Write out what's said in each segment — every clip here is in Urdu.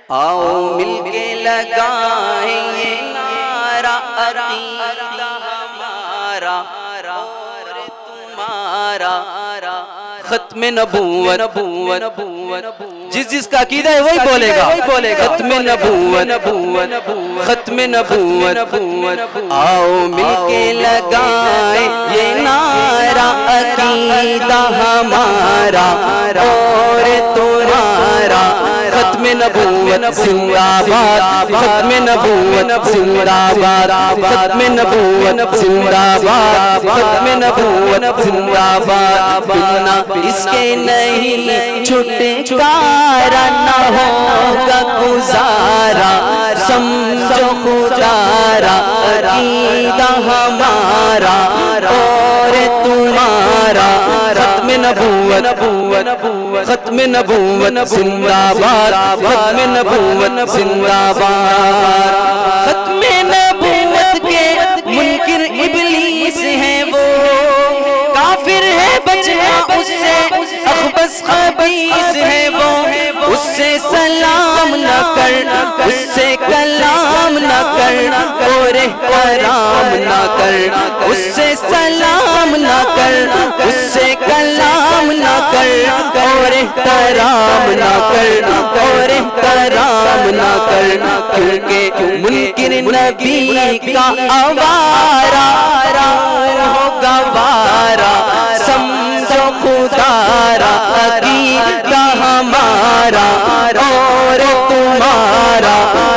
آؤ مل کے لگائیں یہ نعرہ عقیدہ ہمارا اور تمہارا ختم نبوت جس کا عقیدہ ہے وہی بولے گا ختم نبوت ختم نبوت آؤ مل کے لگائیں یہ نعرہ عقیدہ ہمارا اور تمہارا ختم نبوت زندہ باد ختم نبوت زندہ باد ختم نبوت زندہ باد ختم نبوت زندہ باد بنا اس کے نہیں چھٹکارا نہ ہوگا گزارا سمجھو خدارا عقیدہ ہمارا اور تمہارا ختم نبوت ختم نبوت زندہ باد ختم نبوت زندہ باد ختم نبوت کے منکر ابلیس ہیں وہ کافر ہے بچنا اس سے اخبث خبیث ہے وہ اس سے سلام نہ کر اس سے کلام نہ کر اور احترام نہ کر اس سے سلام نہ کر اس سے کلام نہ کر اور احترام نہ کر اور احترام نہ کر کیونکہ منکر نبی کا آوارہ ہو گوارا سمجھو خدارا عقیدہ ہمارا اور تمہارا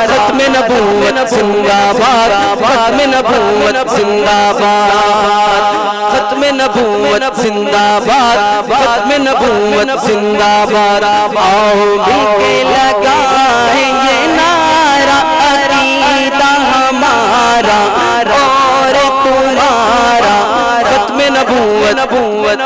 ختم نبوت زندہ باد ختم نبوت زندہ باد ختم نبوت زندہ باد ختم نبوت زندہ باد آؤ مل کے لگائیں یہ نعرہ عقیدہ ہمارا اور تمہارا ختم نبوت